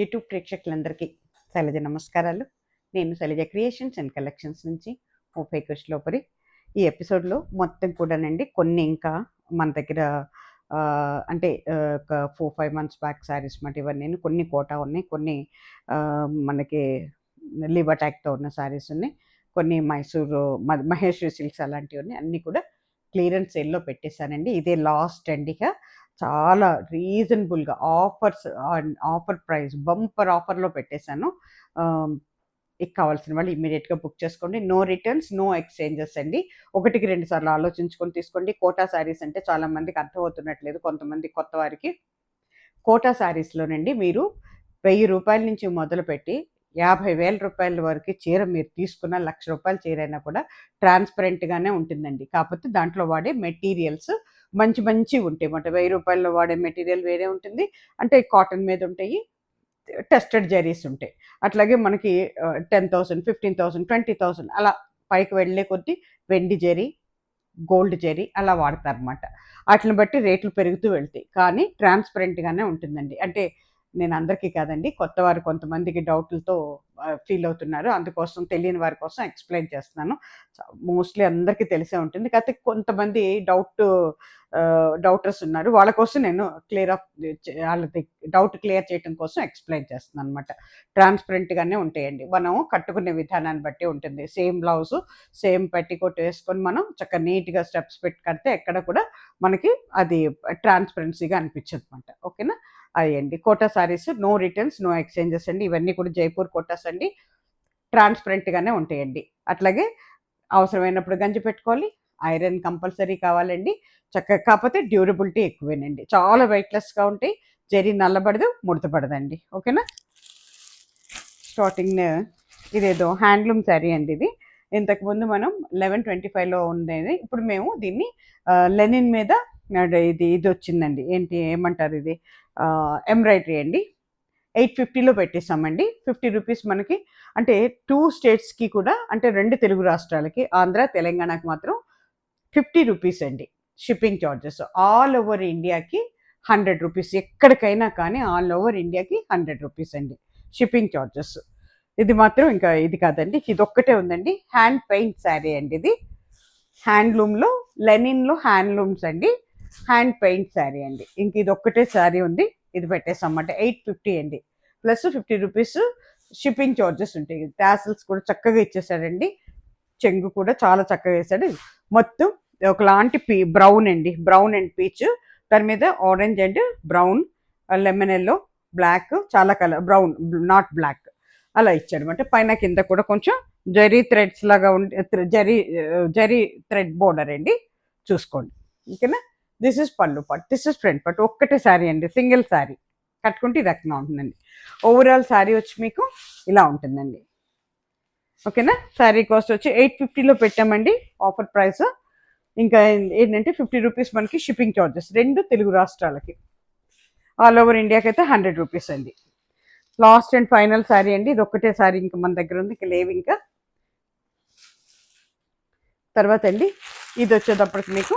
YouTube ప్రేక్షకులందరికీ శైలజ నమస్కారాలు. నేను శైలజ క్రియేషన్స్ అండ్ కలెక్షన్స్ నుంచి ఉపేకృష్లోపరి. ఈ ఎపిసోడ్లో మొత్తం కూడానండి కొన్ని ఇంకా మన దగ్గర అంటే ఒక 4-5 months బ్యాక్ శారీస్ మాట ఇవన్నీ కొన్ని కోటా ఉన్నాయి, కొన్ని మనకి లిబర్టాక్తో ఉన్న శారీస్ ఉన్నాయి, కొన్ని మైసూరు మహేశ్వరి సిల్క్స్ అలాంటివి ఉన్నాయి. అన్నీ కూడా క్లియరెన్స్ సేల్లో పెట్టేశానండి. ఇదే లాస్ట్ అండి. ఇక చాలా రీజనబుల్గా ఆఫర్ ప్రైస్ బంపర్ ఆఫర్లో పెట్టేశాను. ఇక కావాల్సిన వాళ్ళు ఇమీడియట్గా బుక్ చేసుకోండి. నో రిటర్న్స్, నో ఎక్స్చేంజెస్ అండి. 1-2 సార్లు ఆలోచించుకొని తీసుకోండి. కోటా శారీస్ అంటే చాలామందికి అర్థమవుతున్నట్లేదు, కొంతమంది కొత్త వారికి. కోటా శారీస్లోనండి మీరు 1000 రూపాయల నుంచి మొదలుపెట్టి 50,000 రూపాయల వరకు చీర మీరు తీసుకున్న 1,00,000 రూపాయల చీర అయినా కూడా ట్రాన్స్పరెంట్గానే ఉంటుందండి. కాకపోతే దాంట్లో వాడే మెటీరియల్స్ మంచి మంచివి ఉంటాయి అన్నమాట. 1000 రూపాయల్లో వాడే మెటీరియల్ వేరే ఉంటుంది, అంటే కాటన్ మీద ఉంటాయి, టెస్టెడ్ జరీస్ ఉంటాయి. అట్లాగే మనకి 10,000, 15,000, 20,000 అలా పైకి వెళ్ళే కొద్దీ వెండి జరీ, గోల్డ్ జరీ అలా వాడతారన్నమాట. వాటిని బట్టి రేట్లు పెరుగుతూ వెళ్తాయి, కానీ ట్రాన్స్పరెంట్గానే ఉంటుందండి. అంటే నేను అందరికీ కాదండి, కొత్త వారు కొంతమందికి డౌట్లతో ఫీల్ అవుతున్నారు, అందుకోసం తెలియని వారి కోసం ఎక్స్ప్లెయిన్ చేస్తున్నాను. మోస్ట్లీ అందరికీ తెలిసే ఉంటుంది, కాకపోతే కొంతమంది డౌటర్స్ ఉన్నారు, వాళ్ళ కోసం నేను వాళ్ళది డౌట్ క్లియర్ చేయడం కోసం ఎక్స్ప్లెయిన్ చేస్తున్నాను అనమాట. ట్రాన్స్పరెంట్గానే ఉంటాయండి, మనం కట్టుకునే విధానాన్ని బట్టి ఉంటుంది. సేమ్ బ్లౌజు, సేమ్ పెట్టికోట్ వేసుకొని మనం చక్కగా నీట్గా స్టెప్స్ పెట్టి కడితే ఎక్కడ కూడా మనకి అది ట్రాన్స్పరెన్సీగా అనిపించదు అనమాట. ఓకేనా? అది అండి Kota saris. No returns, no exchanges అండి. ఇవన్నీ కూడా జైపూర్ కోటాస్ అండి, ట్రాన్స్పరెంట్గానే ఉంటాయండి. అట్లాగే అవసరమైనప్పుడు గంజి పెట్టుకోవాలి, ఐరన్ కంపల్సరీ కావాలండి. చక్కగా కాకపోతే డ్యూరబిలిటీ ఎక్కువేనండి, చాలా వెయిట్లెస్గా ఉంటాయి, జరీ నల్లబడదు, ముడతపడదండి. ఓకేనా? స్టార్టింగ్ ఇదేదో హ్యాండ్లూమ్ శారీ అండి. ఇది ఇంతకుముందు మనం 1125లో ఉండేది, ఇప్పుడు మేము దీన్ని లెనిన్ మీద ఇది వచ్చిందండి. ఏమంటారు ఇది, ఎంబ్రాయిడరీ అండి. 850లో పెట్టేసామండి. 50 రూపీస్ మనకి, అంటే 2 స్టేట్స్కి కూడా, అంటే 2 తెలుగు రాష్ట్రాలకి, ఆంధ్ర తెలంగాణకి మాత్రం 50 రూపీస్ అండి షిప్పింగ్ ఛార్జెస్. ఆల్ ఓవర్ ఇండియాకి 100 రూపీస్, ఎక్కడికైనా కానీ ఆల్ ఓవర్ ఇండియాకి 100 రూపీస్ అండి షిప్పింగ్ ఛార్జెస్. ఇది మాత్రం ఇంకా ఇది కాదండి, ఇది ఒక్కటే ఉందండి. హ్యాండ్ పెయింట్ శారీ అండి ఇది. హ్యాండ్లూమ్లో, లెనిన్లో హ్యాండ్లూమ్స్ అండి, హ్యాండ్ పెయింట్ శారీ అండి. ఇంక ఇది ఒక్కటే శారీ ఉంది, ఇది పెట్టేసామంట. 850 అండి, ప్లస్ 50 రూపీస్ షిప్పింగ్ ఛార్జెస్ ఉంటాయి. టాసిల్స్ కూడా చక్కగా ఇచ్చేసాడండి, చెంగు కూడా చాలా చక్కగా వేసాడు. మొత్తం ఒకలాంటి బ్రౌన్ అండి, బ్రౌన్ అండ్ పీచ్, దాని మీద orange and brown, lemon yellow, black, చాలా కలర్, బ్రౌన్ నాట్ బ్లాక్ అలా ఇచ్చాడు అనమాట. పైన కింద కూడా కొంచెం జరీ థ్రెడ్స్ లాగా ఉండే జరీ థ్రెడ్ బోర్డర్ అండి, చూసుకోండి. ఓకేనా? దిస్ ఇస్ పళ్ళు part, this is front part. ఒక్కటే శారీ అండి, సింగిల్ శారీ కట్టుకుంటే ఈ రకంగా ఉంటుందండి. ఓవరాల్ శారీ వచ్చి మీకు ఇలా ఉంటుందండి. ఓకేనా? శారీ కాస్ట్ వచ్చి 850లో పెట్టామండి ఆఫర్ ప్రైస్. ఇంకా ఏంటంటే 50 రూపీస్ మనకి షిప్పింగ్ ఛార్జెస్, 2 తెలుగు రాష్ట్రాలకి. ఆల్ ఓవర్ ఇండియాకి అయితే 100 రూపీస్ అండి. లాస్ట్ అండ్ ఫైనల్ శారీ అండి, ఇది ఒక్కటే శారీ ఇంకా మన దగ్గర ఉంది, ఇంకా లేవు ఇంకా. తర్వాత అండి ఇది వచ్చేటప్పటికి మీకు,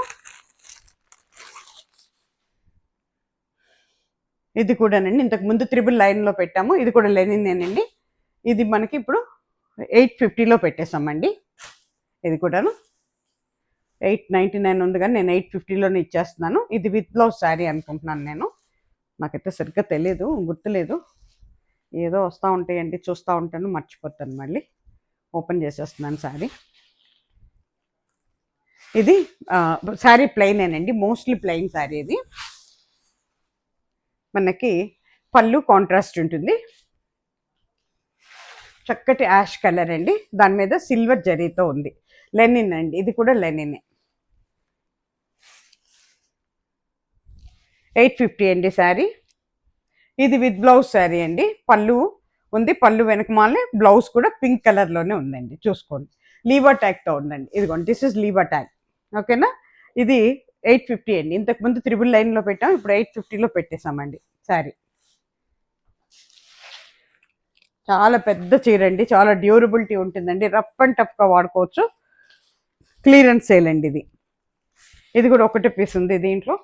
ఇది కూడానండి ఇంతకు ముందు 999లో పెట్టాము, ఇది కూడా లెనినేనండి. ఇది మనకి ఇప్పుడు 850లో పెట్టేసామండి. ఇది కూడాను 899 ఉంది, కానీ నేను 850లోనే ఇచ్చేస్తున్నాను. ఇది విత్ బ్లౌజ్ శారీ అనుకుంటున్నాను నేను, నాకైతే సరిగ్గా తెలియదు, గుర్తులేదు. ఏదో వస్తూ ఉంటాయండి, చూస్తూ ఉంటాను, మర్చిపోతాను, మళ్ళీ ఓపెన్ చేసేస్తున్నాను శారీ. ఇది శారీ ప్లెయినేనండి, మోస్ట్లీ ప్లెయిన్ శారీ. ఇది మనకి పళ్ళు కాంట్రాస్ట్ ఉంటుంది, చక్కటి యాష్ కలర్ అండి, దాని మీద సిల్వర్ జరీతో ఉంది. లెనిన్ అండి, ఇది కూడా లెనినే. 850 అండి శారీ. ఇది విత్ బ్లౌజ్ శారీ అండి, పళ్ళు ఉంది, పళ్ళు వెనకమాలే బ్లౌజ్ కూడా పింక్ కలర్లోనే ఉందండి, చూసుకోండి. లీవర్ ట్యాగ్తో ఉందండి, ఇదిగోండి, దిస్ ఇస్ లీవర్ ట్యాగ్. ఓకేనా? ఇది 850 అండి. ఇంతకుముందు 999లో పెట్టాం, ఇప్పుడు 850లో పెట్టేసామండి శారీ. చాలా పెద్ద చీర అండి, చాలా డ్యూరబిలిటీ ఉంటుందండి, రఫ్ అండ్ టఫ్గా వాడుకోవచ్చు. క్లియరెన్స్ సేల్ అండి ఇది. ఇది కూడా ఒకటే పీస్ ఉంది దీంట్లో.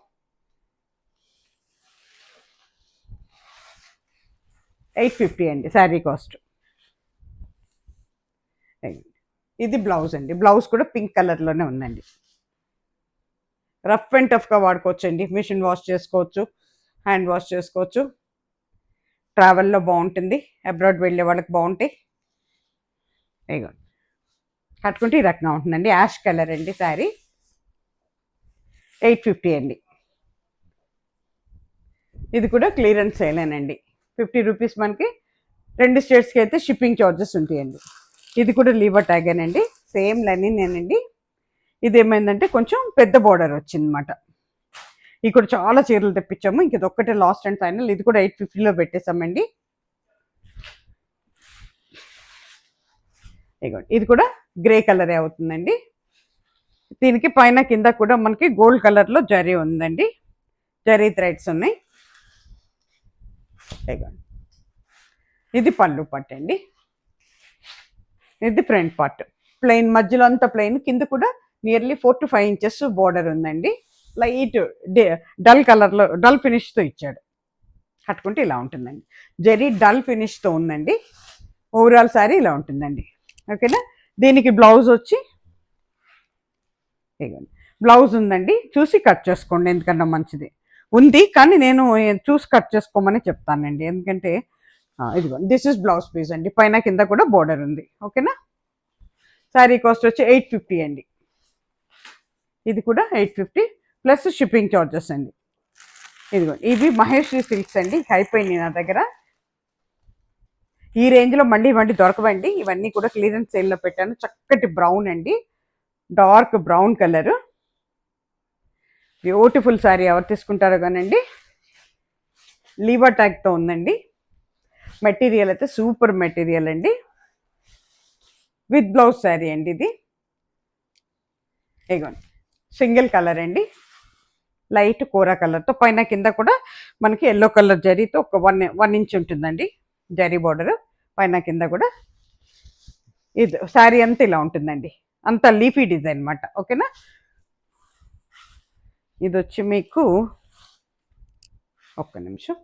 850 అండి శారీ కాస్ట్. ఇది బ్లౌజ్ అండి. బ్లౌజ్ కూడా పింక్ కలర్లోనే ఉందండి. రఫ్ అండ్ టఫ్గా వాడుకోవచ్చు అండి. మిషన్ వాష్ చేసుకోవచ్చు, హ్యాండ్ వాష్ చేసుకోవచ్చు. ట్రావెల్లో బాగుంటుంది, అబ్రాడ్ వెళ్ళే వాళ్ళకి బాగుంటాయి. ఇగో కట్టుకుంటే ఈ రకంగా ఉంటుందండి. యాష్ కలర్ అండి శారీ. 850 అండి. ఇది కూడా క్లియరెన్స్ సేలేనండి. 50 రూపీస్ మనకి 2 స్టేట్స్కి అయితే షిప్పింగ్ ఛార్జెస్ ఉంటాయండి. ఇది కూడా లీవర్ ట్యాగేనండి, సేమ్ లెనినేనండి. ఇది ఏమైందంటే కొంచెం పెద్ద బోర్డర్ వచ్చిందన్నమాట. ఇక్కడ చాలా చీరలు తెప్పించాము, ఇంక ఇది ఒక్కటే లాస్ట్ అండ్ ఫైనల్. ఇది కూడా 850లో పెట్టేసామండి. ఇగోండి ఇది కూడా గ్రే కలరే అవుతుందండి. దీనికి పైన కింద కూడా మనకి గోల్డ్ కలర్లో జరీ ఉందండి, జరీ థ్రెడ్స్ ఉన్నాయి. ఇగోండి ఇది పళ్ళు పట్టు అండి. ఇది ఫ్రంట్ పార్ట్ ప్లెయిన్, మధ్యలో అంతా ప్లెయిన్, కింద కూడా నియర్లీ 4 to 5 ఇంచెస్ బోర్డర్ ఉందండి. లైట్ డల్ కలర్లో, డల్ ఫినిష్తో ఇచ్చాడు. కట్టుకుంటే ఇలా ఉంటుందండి. జరీ డల్ ఫినిష్తో ఉందండి. ఓవరాల్ శారీ ఇలా ఉంటుందండి. ఓకేనా. దీనికి బ్లౌజ్ వచ్చి బ్లౌజ్ ఉందండి, చూసి కట్ చేసుకోండి, ఎందుకన్నా మంచిది ఉంది. కానీ నేను చూసి కట్ చేసుకోమని చెప్తానండి, ఎందుకంటే ఇదిగో దిస్ ఇస్ బ్లౌజ్ పీస్ అండి. పైన కింద కూడా బోర్డర్ ఉంది. ఓకేనా. శారీ కాస్ట్ వచ్చి 850 అండి. ఇది కూడా 850 ప్లస్ షిప్పింగ్ ఛార్జెస్ అండి. ఇదిగో ఇవి మహేశ్వరి సిల్క్స్ అండి, అయిపోయింది నా దగ్గర. ఈ రేంజ్లో మళ్ళీ దొరకవండి. ఇవన్నీ కూడా క్లియరెన్స్ సేల్లో పెట్టాను. చక్కటి బ్రౌన్ అండి, dark brown colour. Beautiful sari, ఎవరు తీసుకుంటారో కానండి. లీవర్ ట్యాగ్తో ఉందండి. మెటీరియల్ అయితే సూపర్ మెటీరియల్ అండి, విత్ బ్లౌజ్ శారీ అండి ఇది. ఇగోండి సింగిల్ కలర్ అండి, లైట్ కోరా కలర్తో, పైన కింద కూడా మనకి ఎల్లో కలర్ జరీతో ఒక 1 ఇంచ్ ఉంటుందండి జరీ బోర్డర్. పైన కింద కూడా ఇది శారీ అంతా ఇలా ఉంటుందండి, అంత లీఫీ డిజైన్ అన్నమాట. ఓకేనా. ఇది వచ్చి మీకు ఒక్క నిమిషం,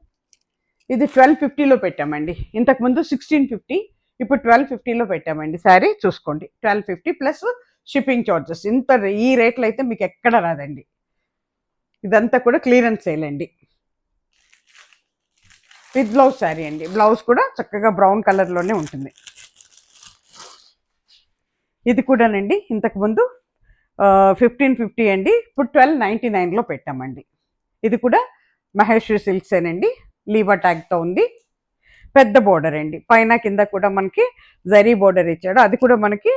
ఇది 1250లో పెట్టామండి. ఇంతకుముందు 1650, ఇప్పుడు 1250లో పెట్టామండి. శారీ చూసుకోండి, 1250 ప్లస్ షిప్పింగ్ ఛార్జెస్. ఇంత ఈ రేట్లో అయితే మీకు ఎక్కడ రాదండి. ఇదంతా కూడా క్లియరెన్స్ సేల్ అండి. విత్ బ్లౌజ్ శారీ అండి. బ్లౌజ్ కూడా చక్కగా బ్రౌన్ కలర్లోనే ఉంటుంది. ఇది కూడానండి ఇంతకుముందు 1550 అండి, ఇప్పుడు 1299లో పెట్టామండి. ఇది కూడా మహేశ్వరి సిల్క్సేనండి, లీవర్ ట్యాగ్తో ఉంది. పెద్ద బోర్డర్ అండి, పైన కింద కూడా మనకి జరీ బోర్డర్ ఇచ్చాడు. అది కూడా మనకి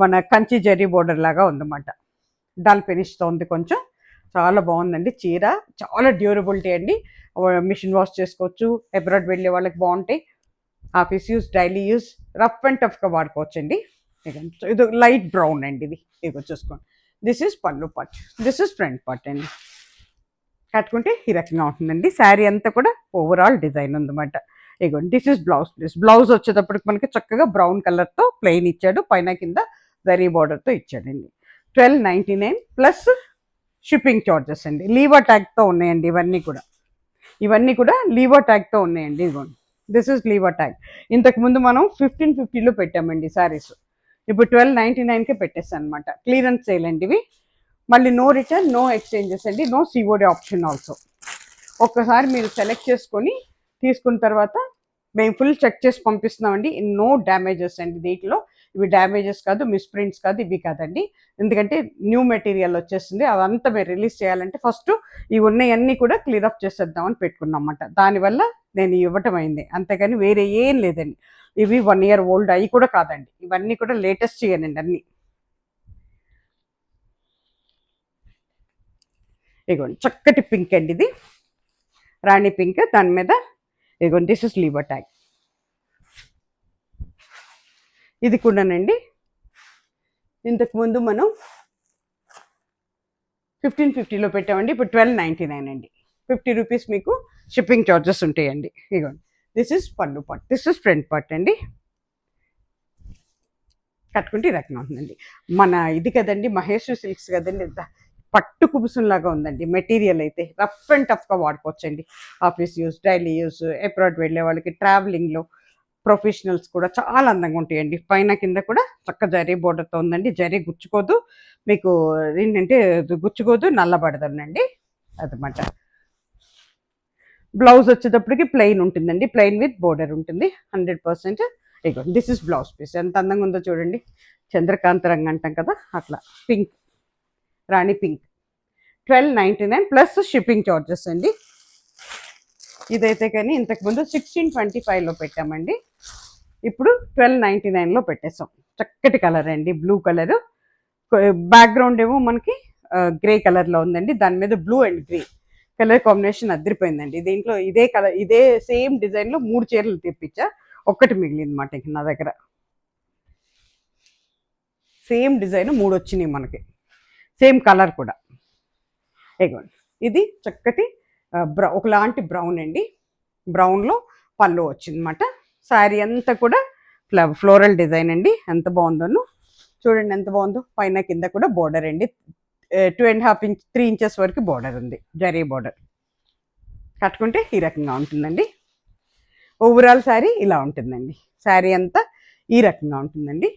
మన కంచి జరీ బోర్డర్ లాగా ఉందన్నమాట. డల్ ఫినిష్తో ఉంది కొంచెం. చాలా బాగుందండి చీర, చాలా డ్యూరబిలిటీ అండి. మిషన్ వాష్ చేసుకోవచ్చు, అబ్రాడ్ వెళ్ళే వాళ్ళకి బాగుంటాయి. Office use, daily use, rough and టఫ్గా వాడుకోవచ్చు అండి. ఇది లైట్ బ్రౌన్ అండి. ఇది చూసుకోండి. దిస్ ఈజ్ పళ్ళు part, this is front part అండి. కట్టుకుంటే ఈ రకంగా ఉంటుందండి. శారీ అంతా కూడా ఓవరాల్ డిజైన్ ఉందన్నమాట. ఇగోండి this is blouse please. Blouse వచ్చేటప్పటికి మనకి చక్కగా బ్రౌన్ కలర్తో ప్లెయిన్ ఇచ్చాడు, పైన కింద జరీ బార్డర్తో ఇచ్చాడండి. 1299 ప్లస్ షిప్పింగ్ ఛార్జెస్ అండి. లీవర్ ట్యాగ్తో ఉన్నాయండి ఇవన్నీ కూడా లీవర్ ట్యాగ్తో ఉన్నాయండి. ఇదిగోండి దిస్ ఈజ్ లీవర్ ట్యాగ్. ఇంతకుముందు మనం 1550లో పెట్టామండి శారీస్, ఇప్పుడు 1299కే పెట్టేస్తాను అనమాట. క్లియరెన్స్ సేల్ అండి ఇవి. మళ్ళీ నో రిటర్న్, నో ఎక్స్చేంజెస్ అండి, నో సిఓడి ఆప్షన్ ఆల్సో. ఒక్కసారి మీరు సెలెక్ట్ చేసుకొని తీసుకున్న తర్వాత మేము ఫుల్ చెక్ చేసి పంపిస్తున్నామండి. నో డ్యామేజెస్ అండి దీంట్లో. ఇవి డ్యామేజెస్ కాదు, మిస్ప్రింట్స్ కాదు, ఇవి కాదండి. ఎందుకంటే న్యూ మెటీరియల్ వచ్చేస్తుంది, అదంతా మేము రిలీజ్ చేయాలంటే ఫస్ట్ ఇవి ఉన్నాయన్నీ కూడా క్లియర్ అప్ చేసేద్దామని పెట్టుకున్నాం అన్నమాట. దానివల్ల నేను ఇవ్వటం అయింది, అంతేగాని వేరే ఏం లేదండి. ఇవి 1 year ఓల్డ్ అవి కూడా కాదండి, ఇవన్నీ కూడా లేటెస్ట్ చేయనండి అన్నీ. ఇగోండి చక్కటి పింక్ అండి, ఇది రాణి పింక్. దాని మీద ఇగోండి దిస్ ఇస్ లీవర్ ట్యాగ్. ఇది కూడానండి ఇంతకుముందు మనం 1550లో పెట్టామండి, ఇప్పుడు 1299 అండి. 50 రూపీస్ మీకు షిప్పింగ్ ఛార్జెస్ ఉంటాయండి. ఇగోండి దిస్ ఇస్ పళ్ళు part, this is front part అండి. కట్టుకుంటే ఈ రకంగా ఉంటుందండి. మన ఇది కదండి, మహేశ్వరి సిల్క్స్ కదండి, పట్టు కుబుసంలాగా ఉందండి. మెటీరియల్ అయితే రఫ్ అండ్ టఫ్గా వాడుకోవచ్చండి. Office use, daily use, abroad వెళ్ళే వాళ్ళకి, ట్రావెలింగ్లో ప్రొఫెషనల్స్ కూడా చాలా అందంగా ఉంటాయండి. పైన కింద కూడా చక్క జరీ బోర్డర్తో ఉందండి. జరీ గుచ్చుకోదు, మీకు ఏంటంటే గుచ్చుకోదు, నల్లబడదనండి అదనమాట. బ్లౌజ్ వచ్చేటప్పటికి ప్లెయిన్ ఉంటుందండి. ప్లెయిన్ విత్ బోర్డర్ ఉంటుంది 100%. ఇగో దిస్ ఇస్ బ్లౌజ్ పీస్. ఎంత అందంగా ఉందో చూడండి. చంద్రకాంత రంగు అంటాం కదా, అట్లా పింక్, రాణి పింక్. 1299 ప్లస్ షిప్పింగ్ చార్జెస్ అండి. ఇదైతే కానీ ఇంతకుముందు 1625లో పెట్టామండి, ఇప్పుడు 1299లో పెట్టేసాం. చక్కటి కలర్ అండి, బ్లూ కలర్. బ్యాక్గ్రౌండ్ ఏమో మనకి గ్రే కలర్లో ఉందండి, దాని మీద blue and grey colour combination అదిరిపోయిందండి. దీంట్లో ఇదే కలర్, ఇదే సేమ్ డిజైన్లో 3 చీరలు తెప్పించా, ఒక్కటి మిగిలింది మాట నా దగ్గర. సేమ్ డిజైన్ 3 వచ్చినాయి మనకి, సేమ్ కలర్ కూడా. ఇగోండి ఇది చక్కటి ఒకలాంటి బ్రౌన్ అండి. బ్రౌన్లో పళ్ళు వచ్చిందన్నమాట. శారీ అంతా కూడా ఫ్లోరల్ డిజైన్ అండి. ఎంత బాగుందోను చూడండి, ఎంత బాగుందో. పైన కింద కూడా బోర్డర్ అండి, 2.5 ఇంచ్ 3 ఇంచెస్ వరకు బోర్డర్ ఉంది, జరీ బోర్డర్. కట్టుకుంటే ఈ రకంగా ఉంటుందండి. ఓవరాల్ శారీ ఇలా ఉంటుందండి. శారీ అంతా ఈ రకంగా ఉంటుందండి.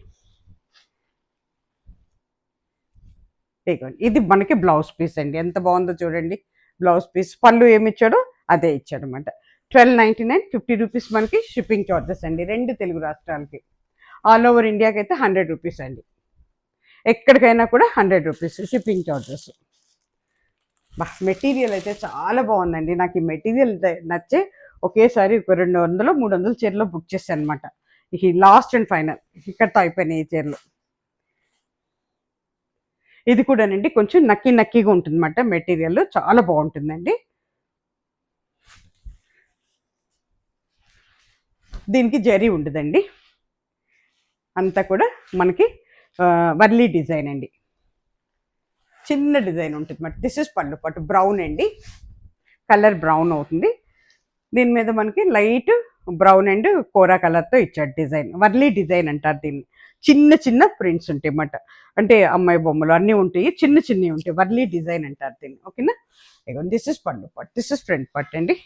ఇది మనకి బ్లౌజ్ పీస్ అండి. ఎంత బాగుందో చూడండి బ్లౌజ్ పీస్. పళ్ళు ఏమి ఇచ్చాడో అదే ఇచ్చాడు అనమాట. 1299, 50 రూపీస్ మనకి షిప్పింగ్ చార్జెస్ అండి, 2 తెలుగు రాష్ట్రాలకి. ఆల్ ఓవర్ ఇండియాకి అయితే 100 రూపీస్ అండి. ఎక్కడికైనా కూడా 100 రూపీస్ షిప్పింగ్ చార్జెస్. మెటీరియల్ అయితే చాలా బాగుందండి. నాకు ఈ మెటీరియల్ నచ్చే ఒకేసారి ఒక 200, 300 చీరలో బుక్ చేశాను అనమాట. ఈ లాస్ట్ అండ్ ఫైనల్ ఇక్కడతో అయిపోయినాయి ఈ చీరలు. ఇది కూడానండి కొంచెం నక్కీగా ఉంటుంది అన్నమాట. మెటీరియల్ చాలా బాగుంటుందండి. దీనికి జరీ ఉండదండి, అంతా కూడా మనకి వర్లీ డిజైన్ అండి. చిన్న డిజైన్ ఉంటుంది అన్నమాట. దిస్ ఇస్ పళ్ళు పట్టు, బ్రౌన్ అండి, కలర్ బ్రౌన్ అవుతుంది. దీని మీద మనకి లైట్ బ్రౌన్ అండ్ కోరా కలర్తో ఇచ్చాడు డిజైన్. వర్లీ డిజైన్ అంటారు దీన్ని. చిన్న చిన్న ప్రింట్స్ ఉంటాయి అన్నమాట. అంటే అమ్మాయి బొమ్మలు అన్నీ ఉంటాయి, చిన్న చిన్నవి ఉంటాయి. వర్లీ డిజైన్ అంటారు దీన్ని. ఓకేనా. దిస్ ఇస్ పళ్ళు పట్టు, దిస్ ఇస్ ఫ్రంట్ పట్టు అండి.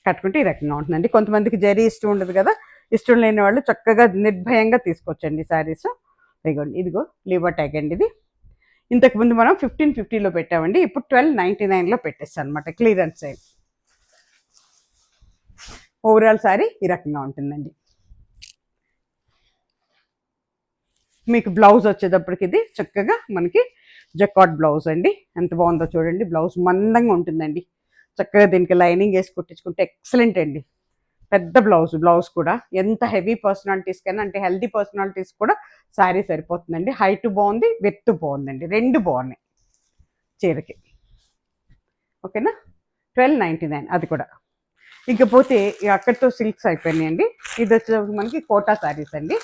కట్టుకుంటే ఈ రకంగా ఉంటుందండి. కొంతమందికి జరీ ఇష్టం ఉండదు కదా, ఇష్టం లేని వాళ్ళు చక్కగా నిర్భయంగా తీసుకొచ్చండి శారీస్. ఇదిగో లీవర్ ట్యాగ్ అండి ఇది. ఇంతకుముందు మనం 1550లో పెట్టామండి, ఇప్పుడు 1299లో పెట్టేస్తాను అనమాట, క్లియరెన్స్ సేల్. ఓవరాల్ శారీ ఈ రకంగా ఉంటుందండి. మీకు బ్లౌజ్ వచ్చేటప్పటికి ఇది చక్కగా మనకి జకాట్ బ్లౌజ్ అండి. ఎంత బాగుందో చూడండి. బ్లౌజ్ మందంగా ఉంటుందండి. చక్కగా దీనికి లైనింగ్ వేసి కుట్టించుకుంటే ఎక్సలెంట్ అండి. పెద్ద బ్లౌజ్ కూడా ఎంత హెవీ పర్సనాలిటీస్ కన్నా, అంటే హెల్దీ పర్సనాలిటీస్ కూడా శారీ సరిపోతుందండి. హైట్ బాగుంది, వెత్ బాగుందండి, 2 బాగున్నాయి చీరకి. ఓకేనా. 1299 అది కూడా. ఇకపోతే అక్కడితో సిల్క్స్ అయిపోయినాయండి. ఇది వచ్చేసరికి మనకి కోటా శారీస్ అండి.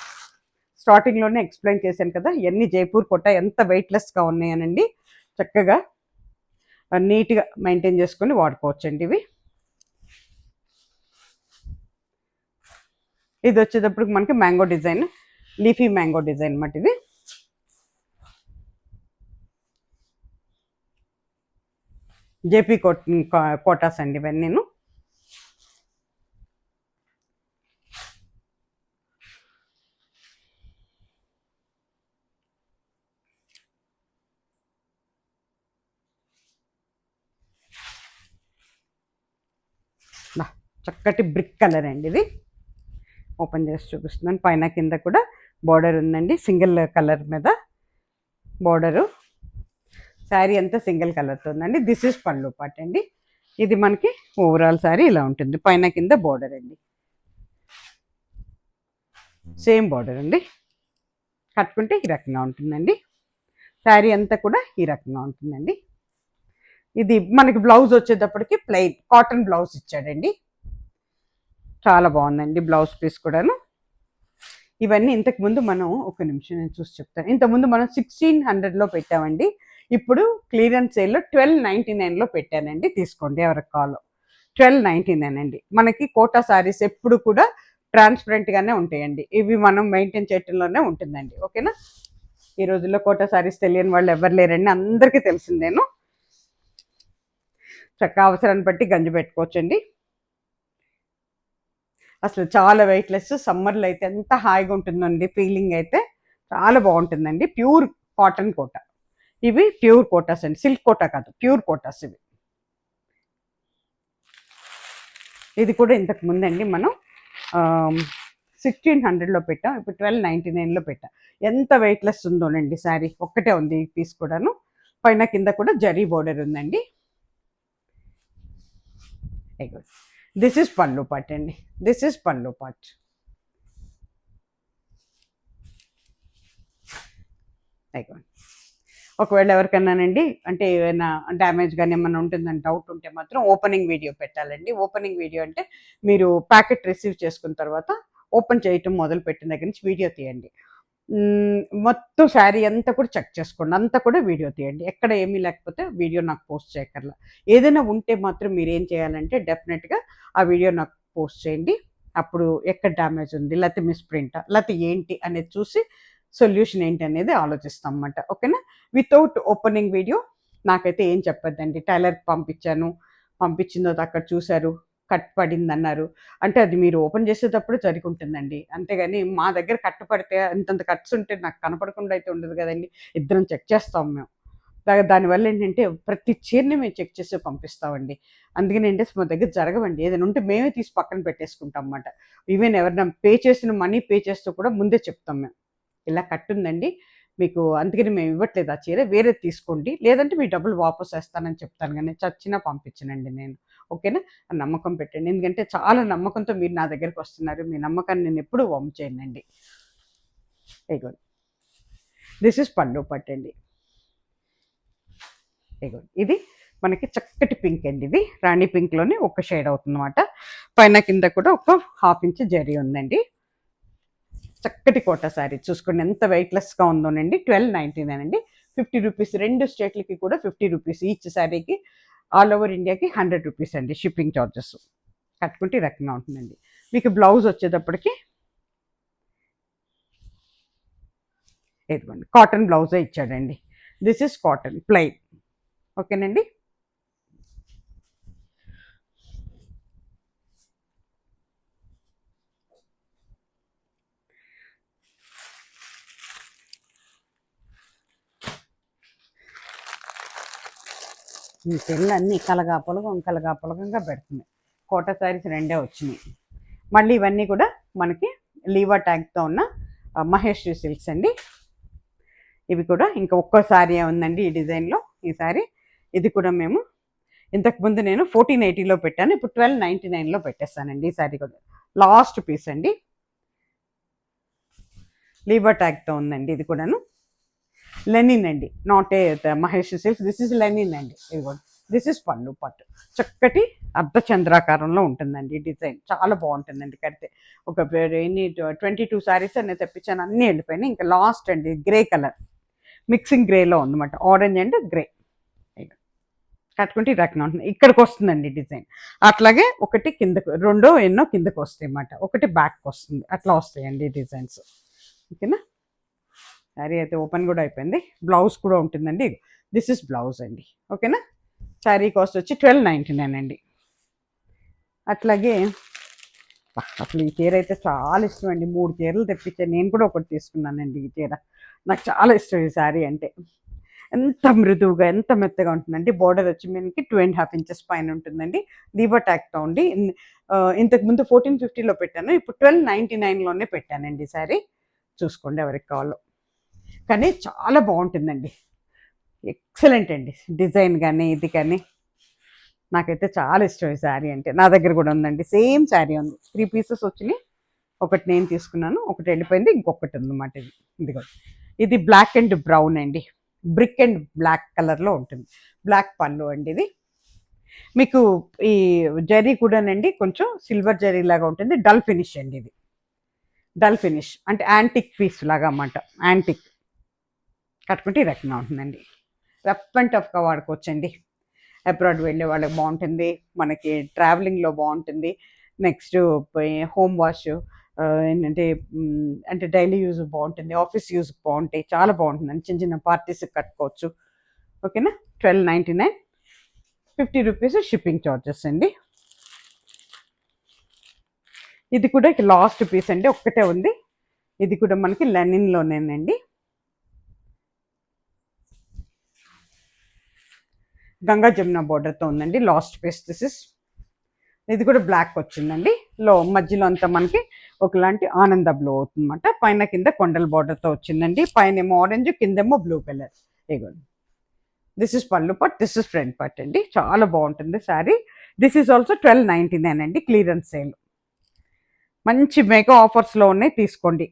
స్టార్టింగ్లోనే ఎక్స్ప్లెయిన్ చేశాను కదా, ఇవన్నీ జైపూర్ కోటా ఎంత వెయిట్లెస్గా ఉన్నాయనండి. చక్కగా నీట్గా మెయింటైన్ చేసుకొని వాడుకోవచ్చండి ఇవి. ఇది వచ్చేటప్పుడు మనకి mango design, leafy mango design అన్నమాట. ఇది జేపీ కోటాస్ అండి ఇవన్నీ. నేను చక్కటి బ్రిక్ కలర్ అండి ఇది. ఓపెన్ చేసి చూపిస్తున్నాను. పైన కింద కూడా బార్డర్ ఉందండి, సింగిల్ కలర్ మీద బార్డరు. శారీ అంతా సింగిల్ కలర్తో ఉందండి. దిస్ ఇస్ పళ్ళు పాట్ అండి. ఇది మనకి ఓవరాల్ శారీ ఇలా ఉంటుంది. పైన కింద బార్డర్ అండి, సేమ్ బార్డర్ అండి. కట్టుకుంటే ఈ రకంగా ఉంటుందండి. శారీ అంతా కూడా ఈ రకంగా ఉంటుందండి. ఇది మనకి బ్లౌజ్ వచ్చేటప్పటికి ప్లెయిన్ కాటన్ బ్లౌజ్ ఇచ్చాడండి. చాలా బాగుందండి బ్లౌజ్ పీస్ కూడాను. ఇవన్నీ ఇంతకుముందు మనం, ఒక నిమిషం నేను చూసి చెప్తాను. ఇంతకుముందు మనం 1600లో పెట్టామండి, ఇప్పుడు క్లియరెన్స్ సేల్లో 1299లో పెట్టానండి. తీసుకోండి ఎవరికి కావాలో. 1299 అండి. మనకి కోటా శారీస్ ఎప్పుడు కూడా ట్రాన్స్పరెంట్గానే ఉంటాయండి. ఇవి మనం మెయింటైన్ చేయటంలోనే ఉంటుందండి. ఓకేనా. ఈ రోజుల్లో కోటా శారీస్ తెలియని వాళ్ళు ఎవరు లేరండి, అందరికీ తెలిసిందేను. చక్కగా అవసరాన్ని బట్టి గంజి పెట్టుకోవచ్చండి. అసలు చాలా వెయిట్లెస్, సమ్మర్లో అయితే ఎంత హాయిగా ఉంటుందండి, ఫీలింగ్ అయితే చాలా బాగుంటుందండి. ప్యూర్ కాటన్ కోట, ఇవి ప్యూర్ కోటాస్ అండి, సిల్క్ కోటా కాదు, ప్యూర్ కోటాస్ ఇవి. ఇది కూడా ఇంతకు ముందండి మనం 1600లో పెట్టాం, ఇప్పుడు 1299లో పెట్టాం. ఎంత వెయిట్లెస్ ఉందోనండి శారీ, ఒక్కటే ఉంది ఈ పీస్ కూడాను. పైన కింద కూడా జరీ బోర్డర్ ఉందండి. దిస్ ఇస్ పళ్ళు పాట్ అండి, దిస్ ఇస్ పళ్ళు పాట్. ఒకవేళ ఎవరికైనానండి అంటే ఏమైనా డ్యామేజ్ కానీ ఏమైనా ఉంటుందని డౌట్ ఉంటే మాత్రం ఓపెనింగ్ వీడియో పెట్టాలండి. ఓపెనింగ్ వీడియో అంటే మీరు ప్యాకెట్ రిసీవ్ చేసుకున్న తర్వాత ఓపెన్ చేయటం మొదలు పెట్టిన దగ్గర నుంచి వీడియో తీయండి. మొత్తం శారీ అంతా కూడా చెక్ చేసుకోండి, అంతా కూడా వీడియో తీయండి. ఎక్కడ ఏమీ లేకపోతే వీడియో నాకు పోస్ట్ చేయక్కర్లా. ఏదైనా ఉంటే మాత్రం మీరు ఏం చేయాలంటే డెఫినెట్గా ఆ వీడియో నాకు పోస్ట్ చేయండి. అప్పుడు ఎక్కడ డ్యామేజ్ ఉంది, లేకపోతే మిస్ప్రింటా, లేకపోతే ఏంటి అనేది చూసి సొల్యూషన్ ఏంటి అనేది ఆలోచిస్తాం అన్నమాట. ఓకేనా? వితౌట్ ఓపెనింగ్ వీడియో నాకైతే ఏం చెప్పొద్దండి. టైలర్కి పంపించిన తర్వాత అక్కడ చూశారు, కట్ పడింది అన్నారు అంటే అది మీరు ఓపెన్ చేసేటప్పుడు జరిగి ఉంటుందండి. అంతేగాని మా దగ్గర కట్ పడితే ఇంతంత కట్స్ ఉంటే నాకు కనపడకుండా అయితే ఉండదు కదండి. ఇద్దరం చెక్ చేస్తాం మేము. దానివల్ల ఏంటంటే ప్రతి చీరని మేము చెక్ చేసి పంపిస్తామండి. అందుకని ఏంటంటే మా దగ్గర జరగవండి. ఏదైనా ఉంటే మేమే తీసి పక్కన పెట్టేసుకుంటాం అన్నమాట. ఈవెన్ ఎవరైనా మనీ పే చేస్తూ కూడా ముందే చెప్తాం మేము, ఇలా కట్టుందండి మీకు, అందుకని మేము ఇవ్వట్లేదు ఆ చీర, వేరే తీసుకోండి, లేదంటే మీ డబ్బులు వాపస్ వేస్తానని చెప్తాను, కానీ చచ్చినా పంపించనండి నేను. ఓకేనా? నమ్మకం పెట్టండి, ఎందుకంటే చాలా నమ్మకంతో మీరు నా దగ్గరికి వస్తున్నారు. మీ నమ్మకాన్ని నేను ఎప్పుడూ వమ్ము చేయనండి. ఇగోండి, దిస్ ఇస్ పళ్ళు పట్టండి. ఇగోండి, ఇది మనకి చక్కటి పింక్ అండి, ఇది రాణి పింక్లోనే ఒక షేడ్ అవుతుంది అన్నమాట. పైన కింద కూడా ఒక 1/2 ఇంచ్ జరీ ఉందండి. చక్కటి కోటా శారీ చూసుకోండి ఎంత వెయిట్లెస్గా ఉందోనండి. 1299 అండి, 50 రూపీస్. 2 స్టేట్లకి కూడా 50 రూపీస్ ఈచ్ శారీకి. ఆల్ ఓవర్ ఇండియాకి 100 రూపీస్ అండి షిప్పింగ్ ఛార్జెస్. కట్టుకుంటే ఈ రకంగా ఉంటుందండి. మీకు బ్లౌజ్ వచ్చేటప్పటికి ఇదిగోండి, కాటన్ బ్లౌజే ఇచ్చాడండి. This is cotton plain. ఓకేనండి? ఈ సెల్ అన్నీ కలగాపులగంగా పెడుతుంది. కోటా శారీస్ 2 వచ్చినాయి. మళ్ళీ ఇవన్నీ కూడా మనకి లీవా ట్యాగ్తో ఉన్న మహేశ్వరి సిల్క్స్ అండి. ఇవి కూడా ఇంకా ఒక్కో శారీ ఉందండి ఈ డిజైన్లో. ఈ శారీ ఇది కూడా మేము ఇంతకుముందు నేను 1480లో పెట్టాను, ఇప్పుడు 1299లో పెట్టేస్తానండి. ఈ శారీ కూడా లాస్ట్ పీస్ అండి, లీవా ట్యాగ్తో ఉందండి. ఇది కూడాను లెనిన్ అండి, not a Maheshwari silks. This is linen అండి. ఇది కూడా దిస్ ఇస్ పళ్ళు పట్టు. చక్కటి అర్ధచంద్రాకారంలో ఉంటుందండి డిజైన్, చాలా బాగుంటుందండి కడితే. ఒక 22 శారీస్ అనేది తెప్పించాను, అన్నీ వెళ్ళిపోయినాయి. ఇంకా లాస్ట్ అండి గ్రే కలర్, మిక్సింగ్ గ్రేలో ఉందన్నమాట, ఆరెంజ్ అండ్ గ్రే. కట్టుకుంటే ఈ రకంగా ఉంటుంది. ఇక్కడికి వస్తుందండి డిజైన్. అట్లాగే ఒకటి కిందకు, ఎన్నో కిందకు వస్తాయి అన్నమాట, ఒకటి బ్యాక్కి వస్తుంది, అట్లా వస్తాయండి డిజైన్స్. ఓకేనా? శారీ అయితే ఓపెన్ కూడా అయిపోయింది. బ్లౌజ్ కూడా ఉంటుందండి. దిస్ ఇస్ బ్లౌజ్ అండి. ఓకేనా? శారీ కాస్ట్ వచ్చి 1299 అండి. అట్లాగే అసలు ఈ చీర అయితే చాలా ఇష్టం అండి. 3 చీరలు తెప్పించాను, నేను కూడా ఒకటి తీసుకున్నానండి. ఈ చీర నాకు చాలా ఇష్టం. ఈ శారీ అంటే ఎంత మృదువుగా ఎంత మెత్తగా ఉంటుందండి. బోర్డర్ వచ్చి మనకి 2.5 ఇంచెస్ పైన ఉంటుందండి. లీవా ట్యాగ్తో ఉండి. ఇంతకుముందు 1450లో పెట్టాను, ఇప్పుడు 1299లోనే పెట్టానండి శారీ. చూసుకోండి ఎవరికి కావాలో. కానీ చాలా బాగుంటుందండి, ఎక్సలెంట్ అండి డిజైన్ కానీ ఇది కానీ. నాకైతే చాలా ఇష్టం ఈ శారీ అంటే. నా దగ్గర కూడా ఉందండి, సేమ్ శారీ ఉంది. 3 పీసెస్ వచ్చినాయి, ఒకటి నేను తీసుకున్నాను, ఒకటి వెళ్ళిపోయింది, ఇంకొకటి ఉందన్నమాట. ఇది కూడా ఇది బ్లాక్ అండ్ బ్రౌన్ అండి, బ్రిక్ అండ్ బ్లాక్ కలర్లో ఉంటుంది. బ్లాక్ పళ్ళు అండి. ఇది మీకు ఈ జరీ కూడానండి కొంచెం సిల్వర్ జరీ లాగా ఉంటుంది. డల్ ఫినిష్ అండి, ఇది డల్ ఫినిష్ అంటే యాంటిక్ పీస్ లాగా అన్నమాట. యాంటిక్ కట్టుకుంటే ఈ రకంగా ఉంటుందండి. రఫ్ అండ్ టఫ్గా వాడుకోవచ్చండి. అబ్రాడ్ వెళ్ళే వాళ్ళకి బాగుంటుంది, మనకి ట్రావెలింగ్లో బాగుంటుంది. నెక్స్ట్ హోమ్ వాష్, ఏంటంటే అంటే డైలీ యూజ్ బాగుంటుంది, ఆఫీస్ యూజ్ బాగుంటాయి, చాలా బాగుంటుందండి. చిన్న చిన్న పార్టీస్కి కట్టుకోవచ్చు. ఓకేనా, 1299, 50 రూపీస్ షిప్పింగ్ చార్జెస్ అండి. ఇది కూడా లాస్ట్ పీస్ అండి, ఒక్కటే ఉంది. ఇది కూడా మనకి లెనిన్లోనేనండి. గంగా జమున బోర్డర్తో ఉందండి, లాస్ట్ పీస్ దిస్ ఇస్. ఇది కూడా బ్లాక్ వచ్చిందండి. మధ్యలో అంతా మనకి ఒకలాంటి ఆనంద బ్లూ అవుతుందన్నమాట. పైన కింద కొండల బార్డర్తో వచ్చిందండి. పైన ఏమో ఆరెంజ్, కిందేమో బ్లూ కలర్. ఇదిగోండి, దిస్ ఇస్ పళ్ళు పట్, దిస్ ఇస్ ఫ్రంట్ పట్ అండి. చాలా బాగుంటుంది శారీ. దిస్ ఈజ్ ఆల్సో 1299 అండి, క్లియరెన్స్ సేల్. మంచి మెగా ఆఫర్స్లో ఉన్నాయి, తీసుకోండి.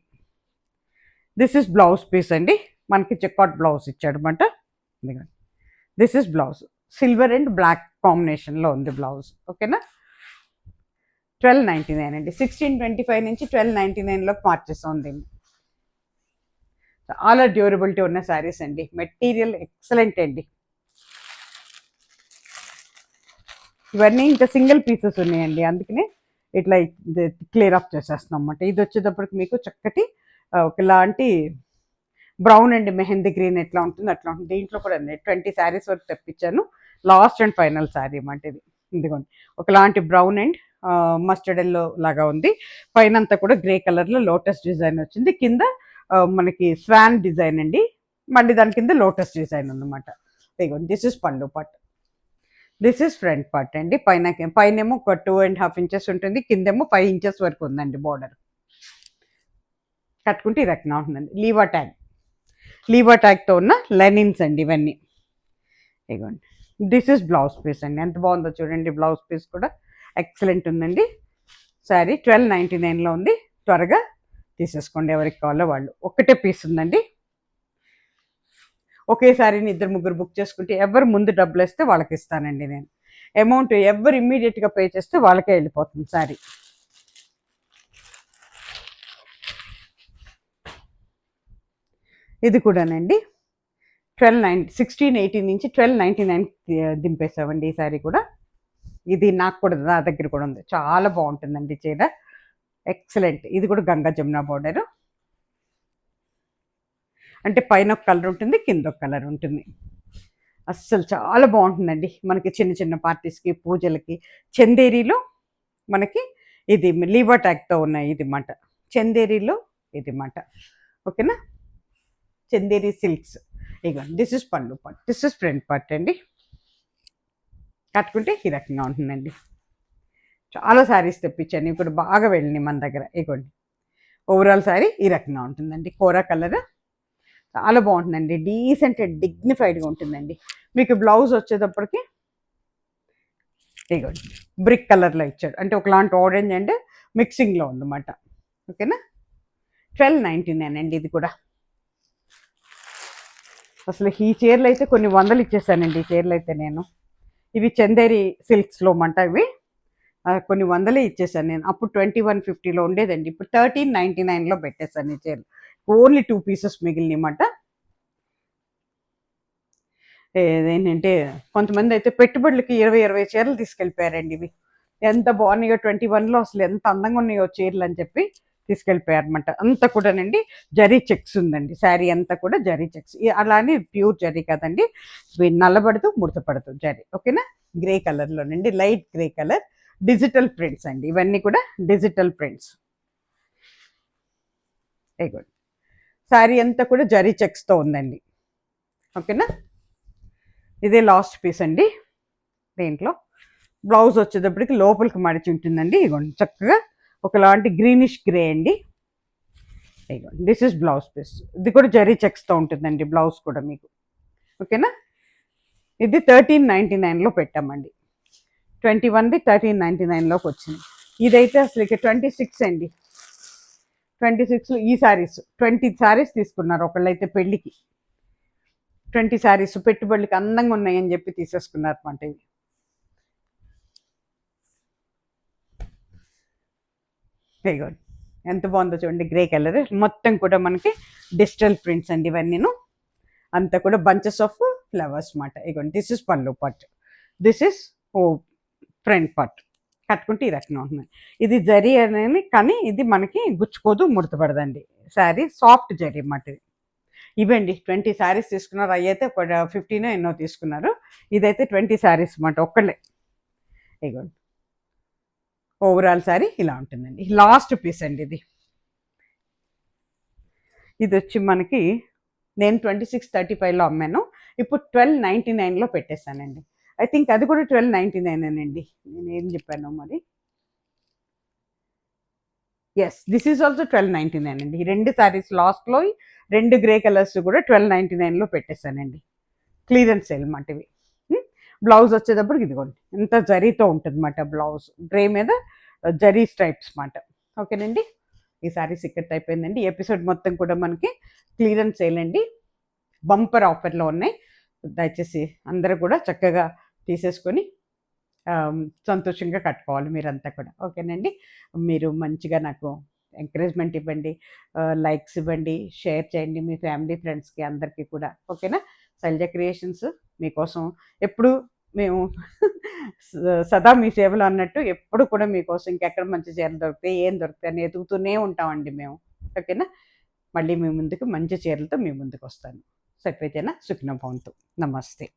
దిస్ ఇస్ బ్లౌజ్ పీస్ అండి, మనకి చెక్అవుట్ బ్లౌజ్ ఇచ్చాడు అనమాట. This is blouse, silver and black కాంబినేషన్లో ఉంది బ్లౌజ్. ఓకేనా, 1299 అండి. 1625 నుంచి 1299లోకి మార్చేస్తాం దీన్ని. చాలా డ్యూరబిలిటీ ఉన్న శారీస్ అండి, మెటీరియల్ ఎక్సలెంట్ అండి. ఇవన్నీ ఇంకా సింగిల్ పీసెస్ ఉన్నాయండి, అందుకనే ఇట్లా క్లియర్ ఆఫ్ చేసేస్తున్నాం అన్నమాట. ఇది వచ్చేటప్పటికి మీకు చక్కటి ఒకలాంటి బ్రౌన్ అండ్ మెహందీ గ్రీన్ ఎట్లా ఉంటుంది అట్లా ఉంటుంది. దీంట్లో కూడా 20 శారీస్ వరకు తెప్పించాను. లాస్ట్ అండ్ ఫైనల్ శారీ అన్నమాట ఇది. ఇదిగోండి, ఒకలాంటి బ్రౌన్ అండ్ మస్టర్డ్ ఎల్లో లాగా ఉంది. పైన అంతా కూడా గ్రే కలర్లో లోటస్ డిజైన్ వచ్చింది. కింద మనకి స్వాన్ డిజైన్ అండి, మళ్ళీ దాని కింద లోటస్ డిజైన్ ఉందన్నమాట. ఇదిగోండి, దిస్ ఇస్ పళ్ళు పట్, దిస్ ఇస్ ఫ్రంట్ పార్ట్ అండి. పైనేమో ఒక 2.5 ఇంచెస్ ఉంటుంది, కిందేమో 5 ఇంచెస్ వరకు ఉందండి బార్డర్. కట్టుకుంటే ఈ రకంగా ఉంటుందండి. లీవా ట్యాగ్తో ఉన్న లెనిన్స్ అండి ఇవన్నీ. ఇదిగోండి, దిస్ ఇస్ బ్లౌజ్ పీస్ అండి. ఎంత బాగుందో చూడండి, బ్లౌజ్ పీస్ కూడా ఎక్సలెంట్ ఉందండి. శారీ 1299లో ఉంది. త్వరగా తీసేసుకోండి, ఎవరికి కావాలో వాళ్ళు. ఒక్కటే పీస్ ఉందండి. ఒకే శారీని 2-3 బుక్ చేసుకుంటే ఎవరు ముందు డబ్బులు వేస్తే వాళ్ళకి ఇస్తానండి నేను. అమౌంట్ ఎవరు ఇమ్మీడియట్గా పే చేస్తే వాళ్ళకే వెళ్ళిపోతుంది శారీ. ఇది కూడానండి 1680 నుంచి 1299 దింపేసామండి ఈ శారీ కూడా. ఇది నాకు కూడా నా దగ్గర కూడా ఉంది, చాలా బాగుంటుందండి చీర, ఎక్సలెంట్. ఇది కూడా గంగా జమున బోర్డర్, అంటే పైన ఒక కలర్ ఉంటుంది, కింద ఒక కలర్ ఉంటుంది. అస్సలు చాలా బాగుంటుందండి మనకి చిన్న చిన్న పార్టీస్కి, పూజలకి. చందేరీలో మనకి ఇది లీవా ట్యాగ్తో ఉన్నాయి ఇది మాట, చందేరీలో ఇది మాట. ఓకేనా, చందేరి సిల్క్స్. ఇక దిస్ ఇస్ పళ్ళు part, this is front part అండి. కట్టుకుంటే ఈ రకంగా ఉంటుందండి. చాలా శారీస్ తెప్పించాను, ఇప్పుడు బాగా వెళ్ళినాయి మన దగ్గర. ఇగోండి, ఓవరాల్ శారీ ఈ రకంగా ఉంటుందండి. కోరా కలర్ చాలా బాగుంటుందండి, డీసెంట్ అండ్ డిగ్నిఫైడ్గా ఉంటుందండి. మీకు బ్లౌజ్ వచ్చేటప్పటికి ఇగోండి బ్రిక్ కలర్లో ఇచ్చాడు, అంటే ఒకలాంటి ఆరెంజ్ అండ్ మిక్సింగ్లో ఉందన్నమాట. ఓకేనా, 1299 అండి ఇది కూడా. అసలు ఈ చీరలు అయితే కొన్ని వందలు ఇచ్చేసానండి. ఈ చీరలు అయితే నేను, ఇవి చందేరి సిల్క్స్లో మాట, ఇవి కొన్ని వందలే ఇచ్చేసాను నేను. అప్పుడు 2150లో ఉండేదండి, ఇప్పుడు 1399లో పెట్టేశాను ఈ చీరలు. ఓన్లీ 2 పీసెస్ మిగిలినమాట. ఏంటంటే కొంతమంది అయితే పెట్టుబడులకి 20 చీరలు తీసుకెళ్ళిపోయారండి. ఇవి ఎంత బాగున్నాయో, 21లో అసలు ఎంత అందంగా ఉన్నాయో చీరలు అని చెప్పి తీసుకెళ్ళిపోయారనమాట. అంతా కూడానండి జరీ చెక్స్ ఉందండి, శారీ అంతా కూడా జరీ చెక్స్. అలానే ప్యూర్ జరీ కాదండి, నల్లబడుతూ ముడతపడుతూ జరీ. ఓకేనా, గ్రే కలర్లోనండి, light grey colour, digital prints అండి ఇవన్నీ కూడా, digital prints. A good, sari అంతా కూడా జరీ చెక్స్తో ఉందండి. ఓకేనా, ఇదే లాస్ట్ పీస్ అండి. దీంట్లో బ్లౌజ్ వచ్చేటప్పటికి లోపలికి మడిచి ఉంటుందండి. ఇగోండి, చక్కగా ఒకలాంటి గ్రీనిష్ గ్రే అండి. ఇగోండి, దిస్ ఇస్ బ్లౌజ్ పీస్. ఇది కూడా జరీ చెక్స్తో ఉంటుందండి బ్లౌజ్ కూడా మీకు. ఓకేనా, ఇది 1399లో పెట్టామండి. 21ది 1399లోకి వచ్చింది. ఇదైతే అసలు ఇక 26 అండి. 26లో ఈ శారీస్ 20 శారీస్ తీసుకున్నారు ఒకళ్ళైతే పెళ్ళికి. 20 శారీస్ పెట్టుబడులకి అందంగా ఉన్నాయని చెప్పి తీసేసుకున్నారు అనమాట. ఇవి ఇదిగోండి, ఎంత బాగుందో చూడండి, గ్రే కలర్ మొత్తం కూడా మనకి డిజిటల్ ప్రింట్స్ అండి ఇవన్నీను. అంతా కూడా బంచెస్ ఆఫ్ ఫ్లవర్స్ మాట. ఇగోండి, దిస్ ఇస్ పళ్ళు part, this is front part. కట్టుకుంటే ఈ రకంగా ఉంటుంది. ఇది జరీ అనేది కానీ ఇది మనకి గుచ్చుకోదు, ముడతపడదండి. శారీ సాఫ్ట్ జరీ అన్నమాట ఇది. ఇవండి 20 శారీస్ తీసుకున్నారు. అయ్యైతే ఒక 15 ఎన్నో తీసుకున్నారు. ఇదైతే 20 శారీస్ అన్నమాట ఒక్కళ్ళే. ఇగోండి ఓవరాల్ శారీ ఇలా ఉంటుందండి. లాస్ట్ పీస్ అండి ఇది. ఇది వచ్చి మనకి నేను 2635లో అమ్మాను. ఇప్పుడు 1299లో పెట్టేశానండి. ఐ థింక్ అది కూడా 1299 అండి. నేను ఏం చెప్పాను మరి. ఎస్, దిస్ ఈజ్ ఆల్సో 1299 అండి. ఈ 2 శారీస్ లాస్ట్లో 2 గ్రే కలర్స్ కూడా 1299లో పెట్టేశానండి. క్లియరెన్స్ సేల్ అన్నమాట ఇవి. బ్లౌజ్ వచ్చేటప్పటికి ఇదిగోండి ఇంత జరీతో ఉంటుంది అన్నమాట. బ్లౌజ్ గ్రే మీద జరీ స్ట్రైప్స్ అన్నమాట. ఓకేనండి, ఈ శారీస్ ఇక్కడ అయిపోయిందండి. ఈ ఎపిసోడ్ మొత్తం కూడా మనకి క్లియరెన్స్ సేల్ అండి. బంపర్ ఆఫర్లో ఉన్నాయి. దయచేసి అందరూ కూడా చక్కగా తీసేసుకొని సంతోషంగా కట్టుకోవాలి మీరంతా కూడా. ఓకేనండి, మీరు మంచిగా నాకు ఎంకరేజ్మెంట్ ఇవ్వండి, లైక్స్ ఇవ్వండి, షేర్ చేయండి మీ ఫ్యామిలీ ఫ్రెండ్స్కి అందరికీ కూడా. ఓకేనా. శైలజ క్రియేషన్స్ మీకోసం ఎప్పుడు మేము సదా మీ సేవలు అన్నట్టు ఎప్పుడు కూడా మీకోసం ఇంకెక్కడ మంచి చీరలు దొరుకుతాయి, ఏం దొరుకుతాయి అని ఎదుగుతూనే ఉంటామండి మేము. ఓకేనా, మళ్ళీ మీ ముందుకు మంచి చీరలతో మీ ముందుకు వస్తాను. సర్వేజన సుఖినో భవంతు. నమస్తే.